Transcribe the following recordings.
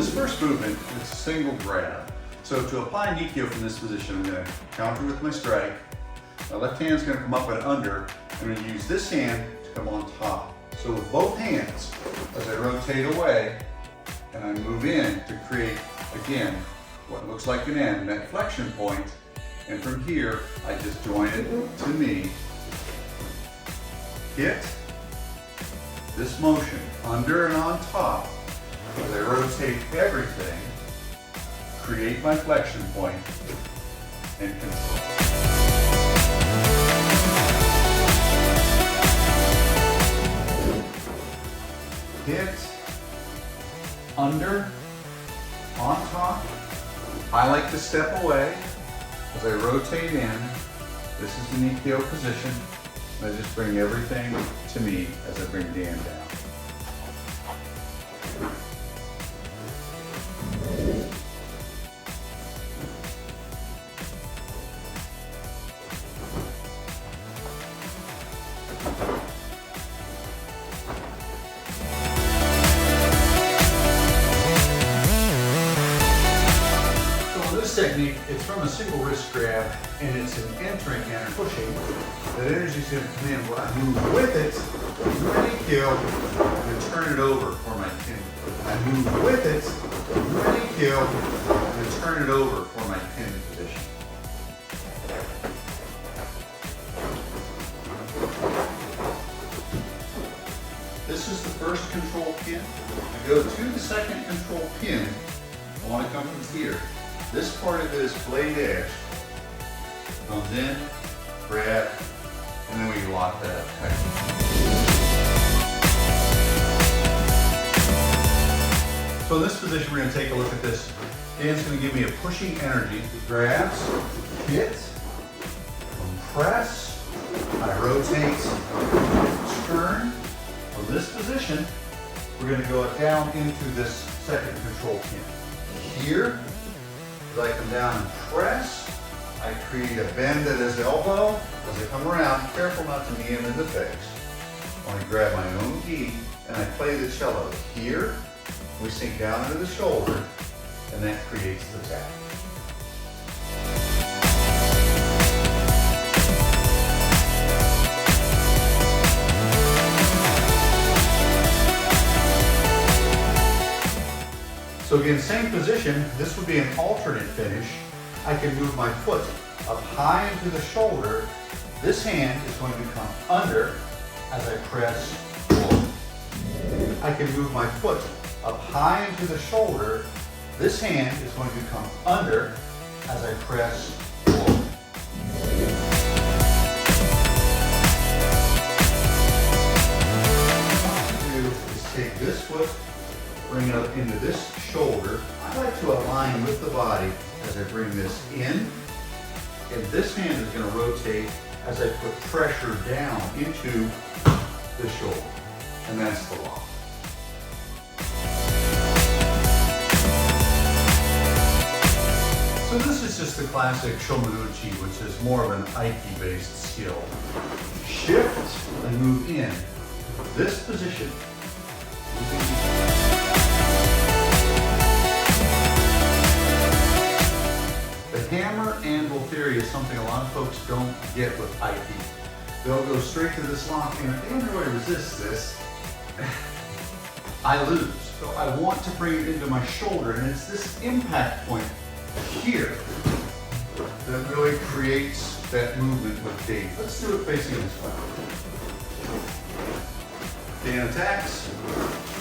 this first movement, it's a single grab. So to apply Nikyo from this position, I'm going to counter with my strike. My left hand's going to come up and under. I'm going to use this hand to come on top. So with both hands, as I rotate away and I move in to create, again, what looks like an N, that flexion point, and from here, I just join it to me, hit this motion under and on top. As I rotate everything, create my flexion point, and control. Hit, under, on top. I like to step away as I rotate in. This is the Nikyo position. I just bring everything to me as I bring Dan down. Technique, it's from a single wrist grab, and it's an entering and pushing. That energy is going to come in. When I move with it, ready, kill, and turn it over for my pin. I move with it, ready, kill, and turn it over for my pin position. This is the first control pin. I go to the second control pin. I want to come from here. This part of it is blade edge. Comes in, grab, and then we lock that up tight. So in this position, we're going to take a look at this. Dan's going to give me a pushing energy. He grabs, hit, compress, I rotate, turn. From this position, we're going to go down into this second control pin. Here, as I come down and press, I create a bend at his elbow. As I come around, careful not to knee him in the face. I want to grab my own gi and I play the cello. Here, we sink down into the shoulder, and that creates the tap. So again, same position, this would be an alternate finish. I can move my foot up high into the shoulder. This hand is going to come under as I press forward. I can move my foot up high into the shoulder. This hand is going to come under as I press forward. What I do is take this foot, bring it up into this shoulder. I like to align with the body as I bring this in. And this hand is going to rotate as I put pressure down into the shoulder. And that's the lock. So this is just the classic Shomanuchi, which is more of an Aiki-based skill. Shift and move in. This position. The hammer anvil theory is something a lot of folks don't get with Aiki. They'll go straight to this lock, and if they really resist this, I lose. So I want to bring it into my shoulder, and it's this impact point here that really creates that movement with Dave. Let's do it facing this way. Dan attacks,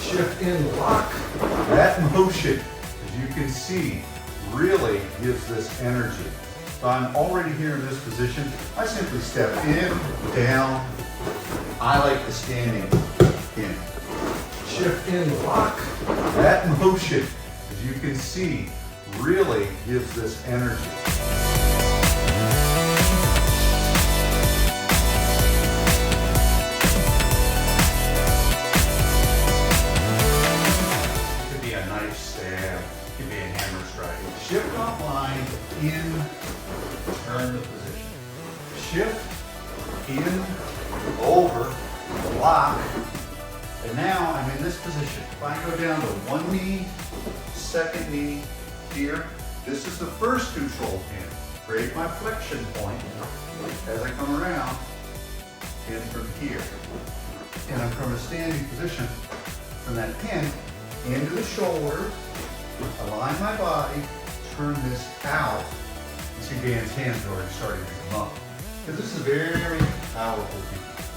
shift in, lock. That motion, as you can see, really gives this energy. So I'm already here in this position. I simply step in, down. I like the standing in. Shift in, lock. That motion, as you can see, really gives this energy. It could be a knife stab, it could be a hammer strike. Shift off line, in, turn the position. Shift, in, over, lock, and now I'm in this position. If I go down to one knee, second knee here. This is the first control pin. Create my flexion point as I come around in from here. And I'm from a standing position from that pin into the shoulder, align my body, turn this out. You see Dan's hands already starting to come up. Because this is a very powerful pin.